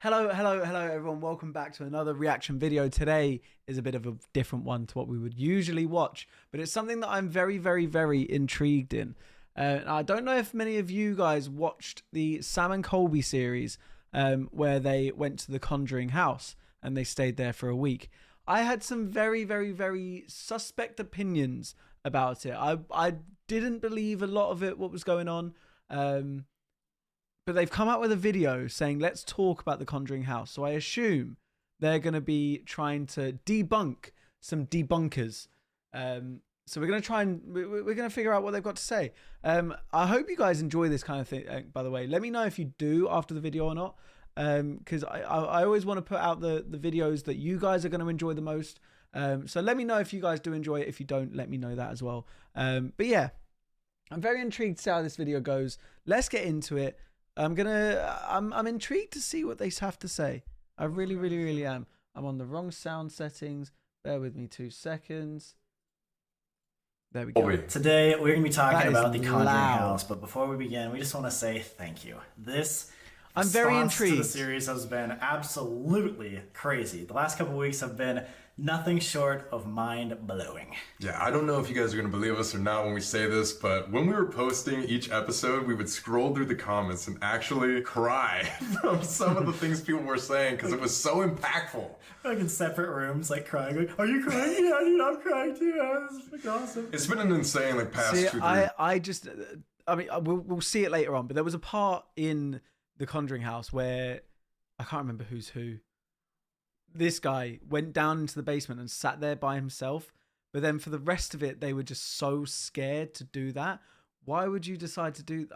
Hello, everyone. Welcome back to another reaction video. Today is a bit of a different one to what we would usually watch, but it's something that I'm very intrigued in. I don't know if many of you guys watched the Sam and Colby series, where they went to the Conjuring house and they stayed there for a week. I had some very suspect opinions about it. I didn't believe a lot of it, what was going on. But they've come out with a video saying, let's talk about the Conjuring house. So I assume they're going to be trying to debunk some debunkers. So we're going to try and we're going to figure out what they've got to say. I hope you guys enjoy this kind of thing, by the way. Let me know if you do after the video or not. Because I always want to put out the videos that you guys are going to enjoy the most. So let me know if you guys do enjoy it. If you don't, let me know that as well. But yeah, I'm very intrigued to see how this video goes. Let's get into it. I'm intrigued to see what they have to say. I really am. I'm on the wrong sound settings. Bear with me 2 seconds. There we go. Today we're going to be talking about the Conjuring house, but before we begin, we just want to say thank you. I'm very intrigued. The series has been absolutely crazy. The last couple of weeks have been nothing short of mind-blowing. Yeah, I don't know if you guys are going to believe us or not when we say this, but when we were posting each episode, we would scroll through the comments and actually cry from some of the things people were saying because it was so impactful. Like in separate rooms, like crying. Like, are you crying? Yeah, dude, I'm crying too. This is awesome. It's been an insane past 2 3. I mean, we'll see it later on, but there was a part in the Conjuring house where I can't remember who's who. This guy went down into the basement and sat there by himself, but then for the rest of it they were just so scared to do that. Why would you decide to do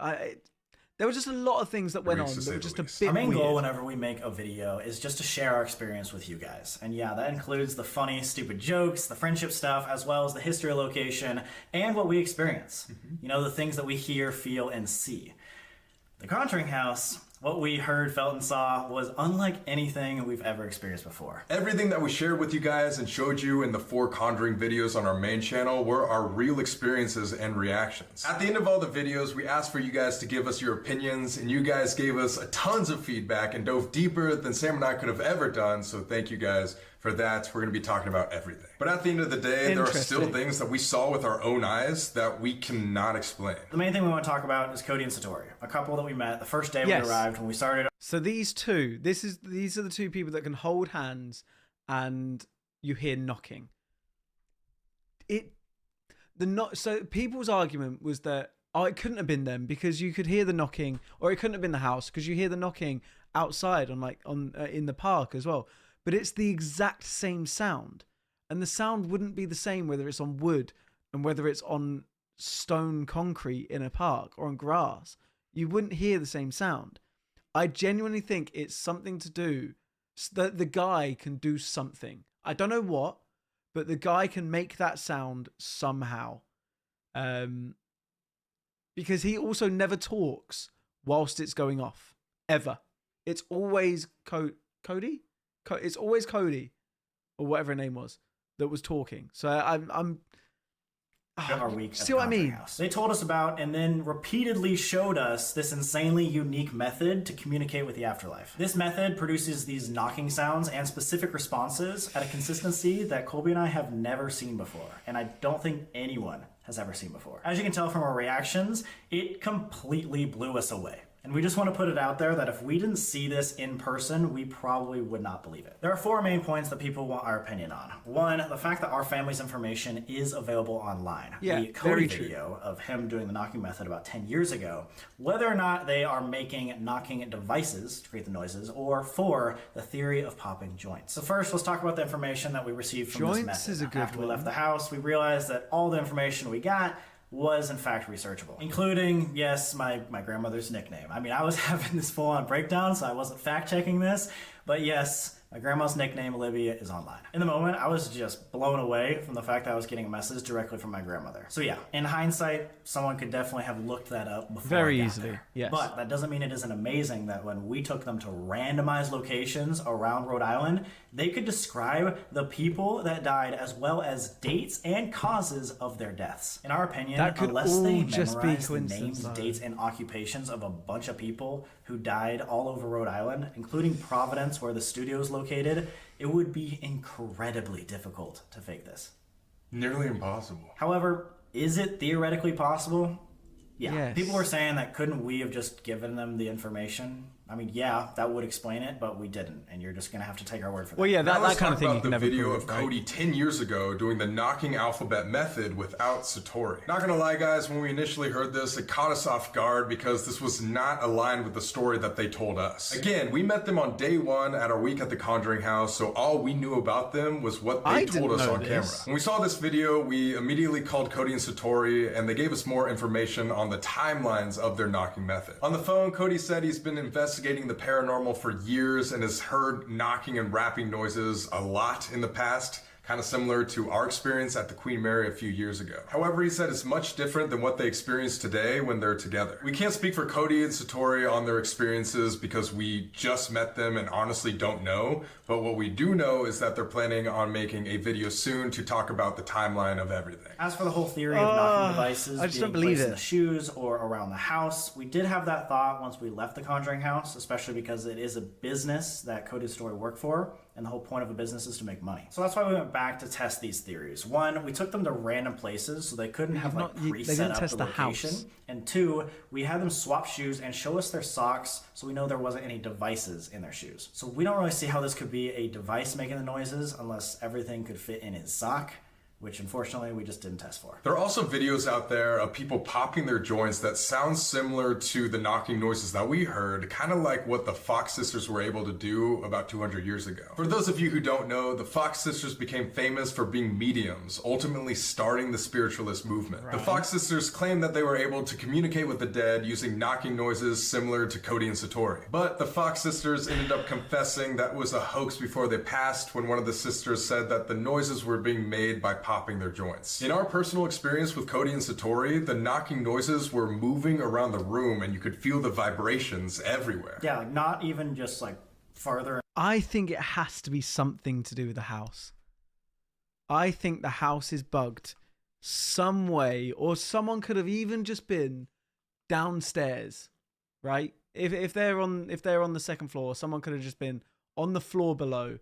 there was just a lot of things that went on that were just a bit Our main weird. goal whenever we make a video is just to share our experience with you guys, and yeah, that includes the funny stupid jokes, the friendship stuff, as well as the history of location and what we experience. You know, the things that we hear, feel, and see. The Conjuring house, what we heard, felt, and saw was unlike anything we've ever experienced before. Everything that we shared with you guys and showed you in the 4 Conjuring videos on our main channel were our real experiences and reactions. At the end of all the videos, we asked for you guys to give us your opinions, and you guys gave us tons of feedback and dove deeper than Sam and I could have ever done, so thank you guys for that. We're going to be talking about everything. But at the end of the day, there are still things that we saw with our own eyes that we cannot explain. The main thing we want to talk about is Cody and Satori, a couple that we met the first day we arrived when we started. So these two, these are the two people that can hold hands and you hear knocking. So people's argument was that, oh, it couldn't have been them because you could hear the knocking, or it couldn't have been the house because you hear the knocking outside in the park as well. But it's the exact same sound, and the sound wouldn't be the same whether it's on wood and whether it's on stone concrete in a park or on grass. You wouldn't hear the same sound. I genuinely think it's something to do that the guy can do something. I don't know what, but the guy can make that sound somehow. Because he also never talks whilst it's going off, ever. It's always Cody? It's always Cody, or whatever her name was, that was talking. So I'm our week see what I mean? House. They told us about and then repeatedly showed us this insanely unique method to communicate with the afterlife. This method produces these knocking sounds and specific responses at a consistency that Colby and I have never seen before, and I don't think anyone has ever seen before. As you can tell from our reactions, it completely blew us away. And we just want to put it out there that if we didn't see this in person, we probably would not believe it. There are 4 main points that people want our opinion on. 1, the fact that our family's information is available online. Yeah, the Cody video of him doing the knocking method about 10 years ago. Whether or not they are making knocking devices to create the noises, or 4, the theory of popping joints. So first, let's talk about the information that we received from this method. Is a good After one. we left the house, we realized that all the information we got was in fact researchable, including, yes, my grandmother's nickname. I mean, I was having this full-on breakdown, so I wasn't fact-checking this. But yes, my grandma's nickname, Olivia, is online. In the moment, I was just blown away from the fact that I was getting a message directly from my grandmother. So yeah, in hindsight, someone could definitely have looked that up before Very I got easily, there. yes. But that doesn't mean it isn't amazing that when we took them to randomized locations around Rhode Island, they could describe the people that died as well as dates and causes of their deaths. In our opinion, That could unless they all just be memorized the coincidence, names, though. dates, and occupations of a bunch of people who died all over Rhode Island, including Providence, where the studio is located, it would be incredibly difficult to fake this. Nearly impossible. However, is it theoretically possible? Yeah. Yes. People were saying that couldn't we have just given them the information? I mean, yeah, that would explain it, but we didn't, and you're just gonna have to take our word for that. Well, yeah, Now that let's kind of talk thing you about can the never video prove, of right? Cody 10 years ago doing the knocking alphabet method without Satori. Not gonna lie, guys, when we initially heard this, it caught us off guard because this was not aligned with the story that they told us. Again, we met them on day one at our week at the Conjuring house, so all we knew about them was what they I told didn't us know on this. camera. When we saw this video, we immediately called Cody and Satori, and they gave us more information on the timelines of their knocking method. On the phone, Cody said he's been investigating the paranormal for years and has heard knocking and rapping noises a lot in the past, kind of similar to our experience at the Queen Mary a few years ago. However, he said it's much different than what they experience today when they're together. We can't speak for Cody and Satori on their experiences because we just met them and honestly don't know, but what we do know is that they're planning on making a video soon to talk about the timeline of everything. As for the whole theory of knocking devices I just being don't believe placed in it. the shoes or around the house, we did have that thought once we left the Conjuring house, especially because it is a business that Cody's story worked for, and the whole point of a business is to make money. So that's why we went back to test these theories. One, we took them to random places so they couldn't have like they pre-set didn't up test the the location. house. And two, we had them swap shoes and show us their socks so we know there wasn't any devices in their shoes. So we don't really see how this could be a device making the noises unless everything could fit in his sock, which unfortunately we just didn't test for. There are also videos out there of people popping their joints that sound similar to the knocking noises that we heard, kind of like what the Fox sisters were able to do about 200 years ago. For those of you who don't know, the Fox sisters became famous for being mediums, ultimately starting the spiritualist movement. The Fox sisters claimed that they were able to communicate with the dead using knocking noises similar to Cody and Satori. But the Fox sisters ended up confessing that was a hoax before they passed when one of the sisters said that the noises were being made by popping their joints. In our personal experience with Cody and Satori, the knocking noises were moving around the room and you could feel the vibrations everywhere. Yeah, like not even just like farther. I think it has to be something to do with the house. I think the house is bugged some way, or someone could have even just been downstairs, right? If they're on the second floor, someone could have just been on the floor below.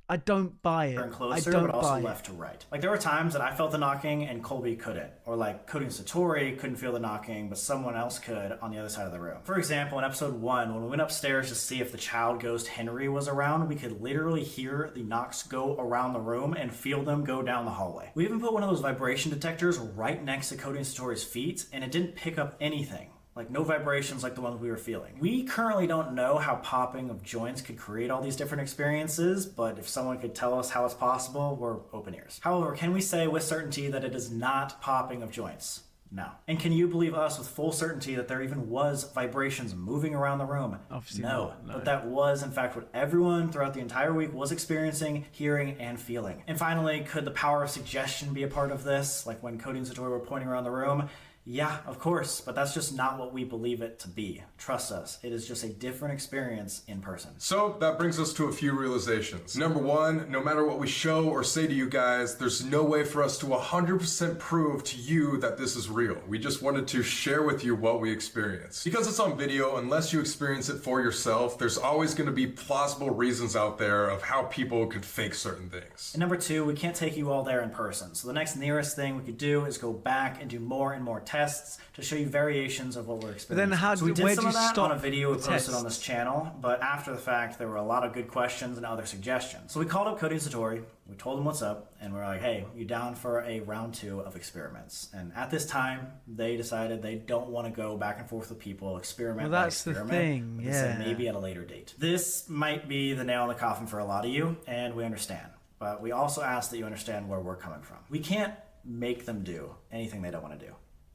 I don't buy it. And closer, I don't but also buy left it. to right. Like there were times that I felt the knocking and Colby couldn't, or like Cody and Satori couldn't feel the knocking, but someone else could on the other side of the room. For example, in episode 1, when we went upstairs to see if the child ghost Henry was around, we could literally hear the knocks go around the room and feel them go down the hallway. We even put one of those vibration detectors right next to Cody and Satori's feet, and it didn't pick up anything. Like no vibrations like the ones we were feeling. We currently don't know how popping of joints could create all these different experiences, but if someone could tell us how it's possible, we're open ears. However, can we say with certainty that it is not popping of joints? No. And can you believe us with full certainty that there even was vibrations moving around the room? Obviously no. not, no. But that was in fact what everyone throughout the entire week was experiencing, hearing, and feeling. And finally, could the power of suggestion be a part of this? Like when Cody and Satori were pointing around the room? Yeah, of course, but that's just not what we believe it to be. Trust us, it is just a different experience in person. So that brings us to a few realizations. Number one, no matter what we show or say to you guys, there's no way for us to 100% prove to you that this is real. We just wanted to share with you what we experienced. Because it's on video, unless you experience it for yourself, there's always going to be plausible reasons out there of how people could fake certain things. And number two, we can't take you all there in person. So the next nearest thing we could do is go back and do more and more tests to show you variations of what we're experiencing. then how so we do- did where some do of you that stop on a video we the posted on tests? this channel, but after the fact, there were a lot of good questions and other suggestions. So we called up Cody and Satori, we told them what's up, and we're like, hey, you down for a round 2 of experiments? And at this time, they decided they don't want to go back and forth with people, experiment Well, by that's the experiment. thing, But they said yeah. maybe at a later date. This might be the nail in the coffin for a lot of you, and we understand. But we also ask that you understand where we're coming from. We can't make them do anything they don't want to do.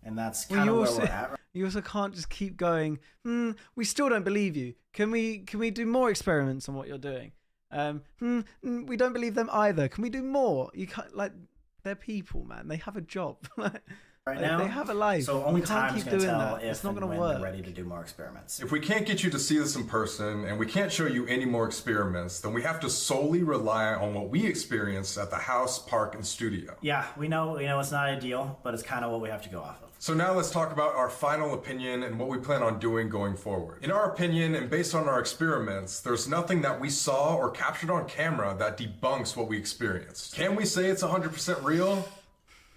And that's kind of where we're at. You also can't just keep going, we still don't believe you. Can we do more experiments on what you're doing? We don't believe them either. Can we do more? You can't, like, they're people, man. They have a job. Right now, they have a life. So only time is going to tell that. if it's not and gonna when work. they're ready to do more experiments. If we can't get you to see this in person and we can't show you any more experiments, then we have to solely rely on what we experienced at the house, park, and studio. Yeah, we know it's not ideal, but it's kind of what we have to go off of. So now let's talk about our final opinion and what we plan on doing going forward. In our opinion, and based on our experiments, there's nothing that we saw or captured on camera that debunks what we experienced. Can we say it's 100% real?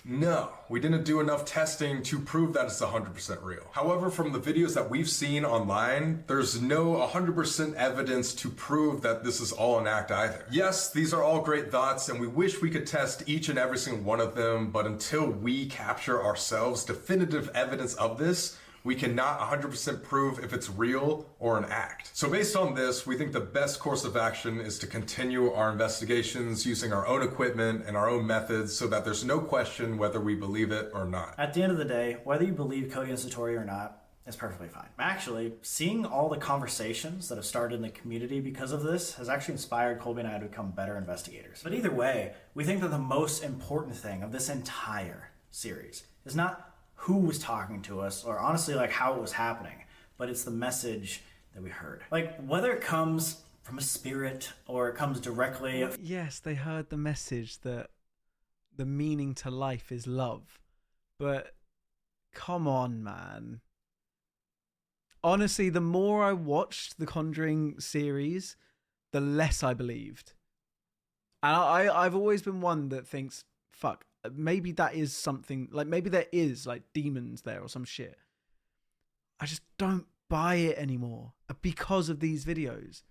No, we didn't do enough testing to prove that it's 100% real. However, from the videos that we've seen online, there's no 100% evidence to prove that this is all an act either. Yes, these are all great thoughts, and we wish we could test each and every single one of them, but until we capture ourselves definitive evidence of this, we cannot 100% prove if it's real or an act. So based on this, we think the best course of action is to continue our investigations using our own equipment and our own methods so that there's no question whether we believe it or not. At the end of the day, whether you believe Cody and Satori or not is perfectly fine. Actually, seeing all the conversations that have started in the community because of this has actually inspired Colby and I to become better investigators. But either way, we think that the most important thing of this entire series is not who was talking to us, or honestly, like, how it was happening, but it's the message that we heard. Like, whether it comes from a spirit or it comes directly. Yes, they heard the message that the meaning to life is love. But come on, man. Honestly, the more I watched the Conjuring series, the less I believed. And I've always been one that thinks, fuck, maybe that is something, like, maybe there is like demons there or some shit. I just don't buy it anymore because of these videos.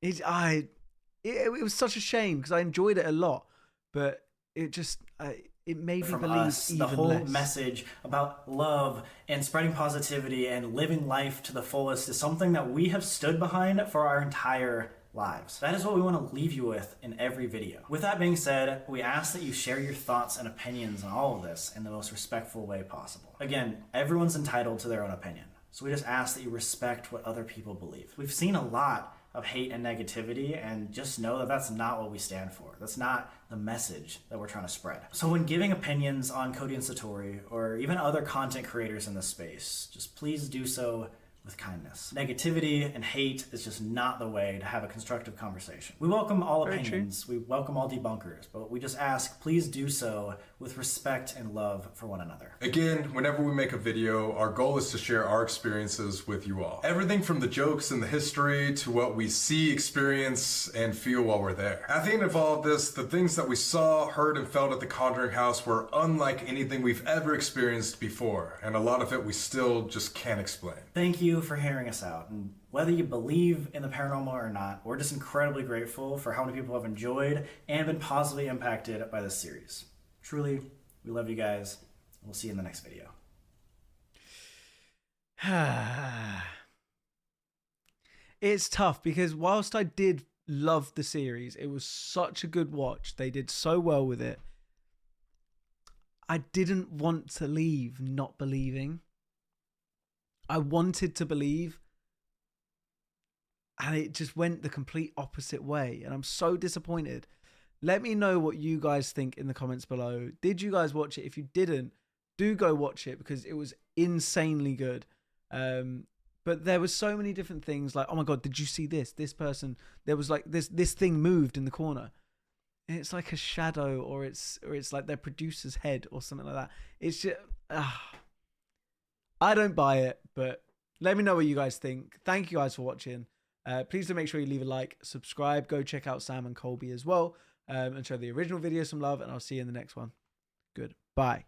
It was such a shame because I enjoyed it a lot, but it just it made me believe us, even the whole less. message about love and spreading positivity and living life to the fullest is something that we have stood behind for our entire lives. That is what we want to leave you with in every video. With that being said, we ask that you share your thoughts and opinions on all of this in the most respectful way possible. Again, everyone's entitled to their own opinion, so we just ask that you respect what other people believe. We've seen a lot of hate and negativity, and just know that that's not what we stand for. That's not the message that we're trying to spread. So when giving opinions on Cody and Satori, or even other content creators in this space, just please do so with kindness. Negativity and hate is just not the way to have a constructive conversation. We welcome all opinions, we welcome all debunkers, but we just ask, please do so with respect and love for one another. Again, whenever we make a video, our goal is to share our experiences with you all. Everything from the jokes and the history to what we see, experience, and feel while we're there. At the end of all of this, the things that we saw, heard, and felt at the Conjuring house were unlike anything we've ever experienced before, and a lot of it we still just can't explain. Thank you for hearing us out, and whether you believe in the paranormal or not, we're just incredibly grateful for how many people have enjoyed and been positively impacted by this series. Truly, we love you guys. We'll see you in the next video. It's tough because whilst I did love the series, it was such a good watch. They did so well with it. I didn't want to leave not believing. I wanted to believe, and it just went the complete opposite way, and I'm so disappointed. Let me know what you guys think in the comments below. Did you guys watch it? If you didn't, do go watch it because it was insanely good. But there was so many different things, like, oh my god, did you see this? This person, there was like this thing moved in the corner. And it's like a shadow, or it's like their producer's head or something like that. It's just I don't buy it, but let me know what you guys think. Thank you guys for watching. Please do make sure you leave a like, subscribe, go check out Sam and Colby as well, and show the original video some love, and I'll see you in the next one. Goodbye.